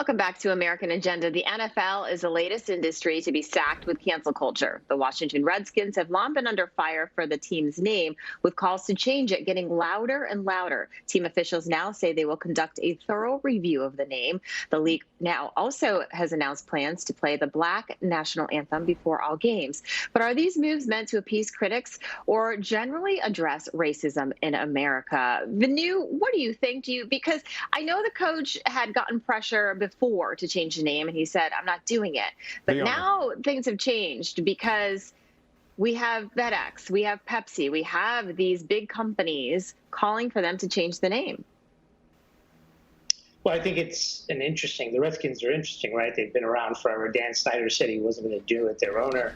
Welcome back to American Agenda. The NFL is the latest industry to be sacked with cancel culture. The Washington Redskins have long been under fire for the team's name, with calls to change it getting louder and louder. Team officials now say they will conduct a thorough review of the name. The league now also has announced plans to play the Black national anthem before all games. But are these moves meant to appease critics or generally address racism in America? Venu, what do you think? Because I know the coach had gotten pressure before to change the name, and he said, I'm not doing it. But now things have changed because we have FedEx, we have Pepsi, we have these big companies calling for them to change the name. Well, I think it's the Redskins are interesting, right? They've been around forever. Dan Snyder said he wasn't going to do it, their owner.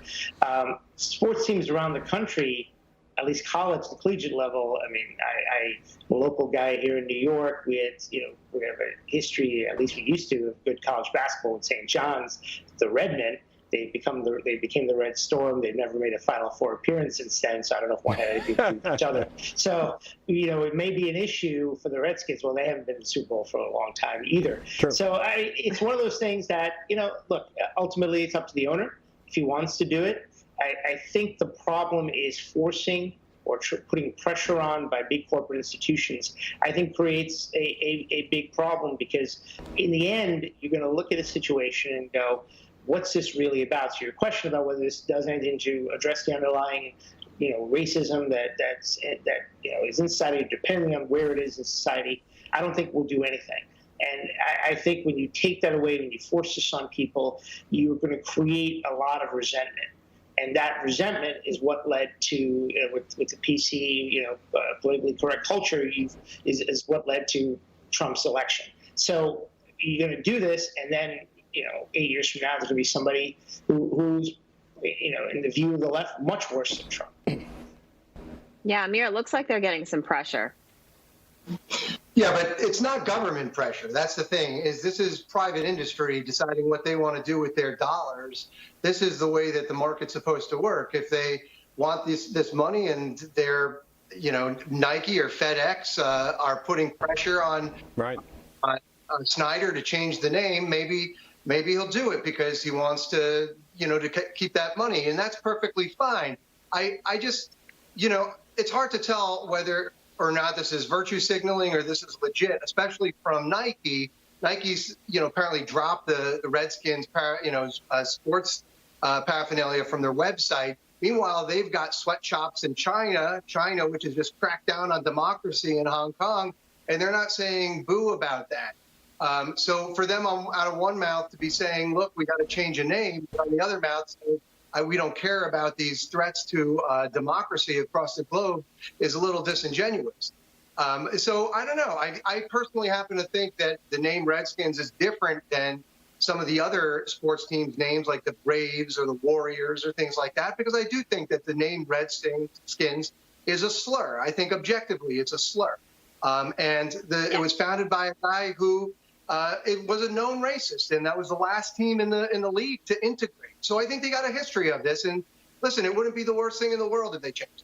Sports teams around the country, at least college, the collegiate level. I mean, I'm a local guy here in New York. We have a history, at least we used to, of good college basketball in St. John's. The Redmen, they became the Red Storm. They've never made a Final Four appearance since then, so I don't know if one had anything to do with each other. So, it may be an issue for the Redskins. Well, they haven't been in the Super Bowl for a long time either. Sure. So it's one of those things that, look, ultimately it's up to the owner if he wants to do it. I think the problem is forcing or putting pressure on by big corporate institutions, I think creates a big problem, because in the end, you're going to look at a situation and go, what's this really about? So your question about whether this does anything to address the underlying, racism that is in society, depending on where it is in society, I don't think will do anything. And I think when you take that away, when you force this on people, you're going to create a lot of resentment. And that resentment is what led to, with the PC, politically correct culture, is what led to Trump's election. So you're going to do this, and then, 8 years from now, there's going to be somebody who's, in the view of the left, much worse than Trump. Yeah, Amir, it looks like they're getting some pressure. Yeah, but it's not government pressure. That's the thing, this is private industry deciding what they want to do with their dollars. This is the way that the market's supposed to work. If they want this money and they're, Nike or FedEx are putting pressure on Snyder to change the name, maybe he'll do it because he wants to, to keep that money. And that's perfectly fine. I just, it's hard to tell whether or not this is virtue signaling or this is legit, especially from Nike. Nike's, apparently dropped the Redskins, sports paraphernalia from their website. Meanwhile, they've got sweatshops in China, which has just cracked down on democracy in Hong Kong, and they're not saying boo about that. So for them, out of one mouth to be saying, look, we got to change a name, on the other mouth, we don't care about these threats to democracy across the globe is a little disingenuous. So I don't know. I personally happen to think that the name Redskins is different than some of the other sports teams' names, like the Braves or the Warriors or things like that, because I do think that the name Redskins is a slur. I think objectively it's a slur. It was founded by a guy who it was a known racist, and that was the last team in the league to integrate. So I think they got a history of this. And listen, it wouldn't be the worst thing in the world if they changed it.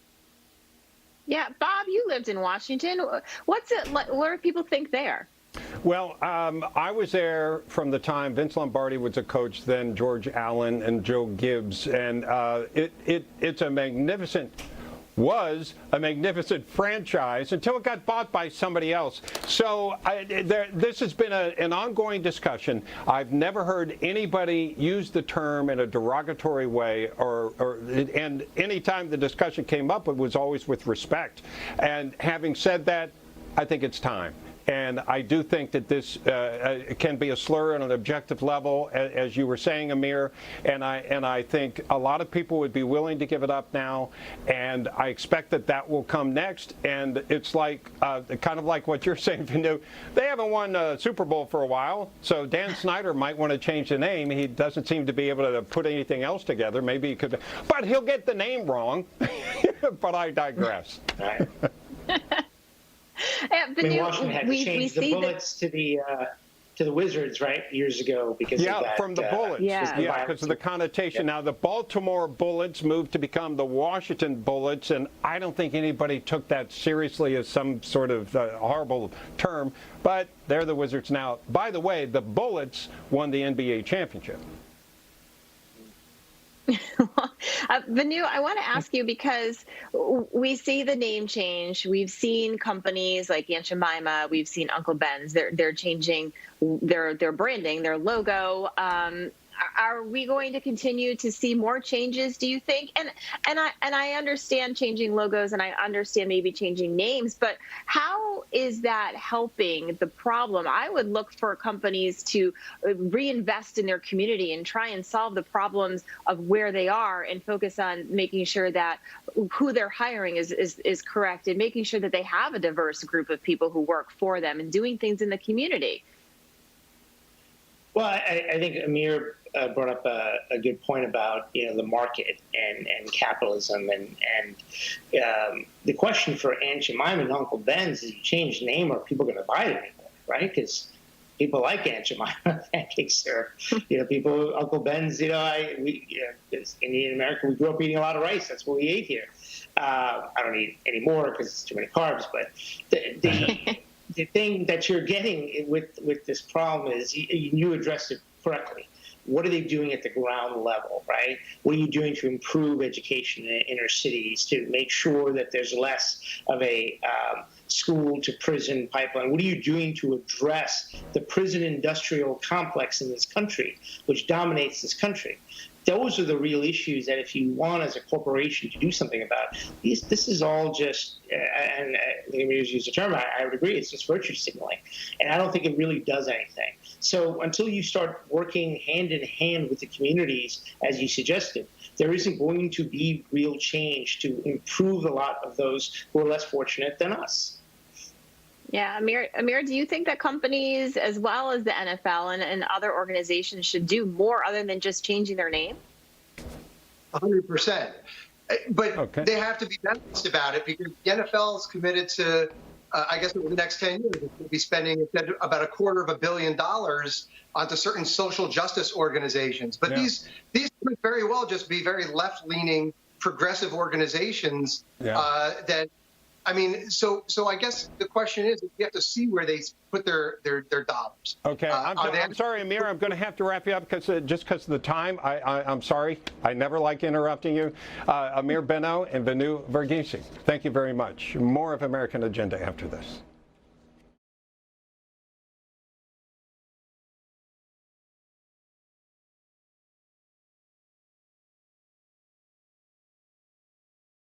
Yeah, Bob, you lived in Washington. What's it like? What do people think there? Well, I was there from the time Vince Lombardi was a coach, then George Allen and Joe Gibbs, and it's was a magnificent franchise until it got bought by somebody else. So this has been an ongoing discussion. I've never heard anybody use the term in a derogatory way, and any time the discussion came up, it was always with respect. And having said that, I think it's time. And I do think that this can be a slur on an objective level, as you were saying, Amir. And I think a lot of people would be willing to give it up now. And I expect that will come next. And it's like kind of like what you're saying, Vinu. They haven't won a Super Bowl for a while. So Dan Snyder might want to change the name. He doesn't seem to be able to put anything else together. Maybe he could. But he'll get the name wrong. But I digress. Yeah, Washington had to change the bullets to the to the Wizards, right, years ago because of that, from the Bullets. Yeah. Because of the connotation. Now, the Baltimore Bullets moved to become the Washington Bullets, and I don't think anybody took that seriously as some sort of horrible term, but they're the Wizards now. By the way, the Bullets won the NBA championship. Venu, I want to ask you, because we see the name change. We've seen companies like Aunt Jemima. We've seen Uncle Ben's. They're changing their branding, their logo. Are we going to continue to see more changes, do you think? And I understand changing logos, and I understand maybe changing names, but how is that helping the problem? I would look for companies to reinvest in their community and try and solve the problems of where they are and focus on making sure that who they're hiring is correct, and making sure that they have a diverse group of people who work for them and doing things in the community. Well, I think Amir brought up a good point about the market and capitalism, and the question for Aunt Jemima and Uncle Ben's is, you change the name, are people going to buy it anymore, right? Because people like Aunt Jemima pancake syrup. People, Uncle Ben's. As Indian American, we grew up eating a lot of rice. That's what we ate here. I don't eat anymore because it's too many carbs. But the thing that you're getting with this problem is you addressed it correctly. What are they doing at the ground level, right? What are you doing to improve education in inner cities, to make sure that there's less of a school to prison pipeline? What are you doing to address the prison industrial complex in this country, which dominates this country? Those are the real issues that, if you want as a corporation to do something about, this is all just, and let me use the term, I would agree, it's just virtue signaling. And I don't think it really does anything. So until you start working hand in hand with the communities, as you suggested, there isn't going to be real change to improve a lot of those who are less fortunate than us. Yeah, Amir, do you think that companies, as well as the NFL and other organizations, should do more other than just changing their name? 100%. But they have to be balanced about it, because the NFL is committed to, I guess over the next 10 years, it will be spending about $250 million onto certain social justice organizations. But these could very well just be very left-leaning, progressive organizations that, I mean, so I guess the question is, you have to see where they put their dollars. Okay, I'm sorry, Amir. I'm going to have to wrap you up because of the time. I'm sorry. I never like interrupting you. Amir Benno and Venu Verghese, thank you very much. More of American Agenda after this.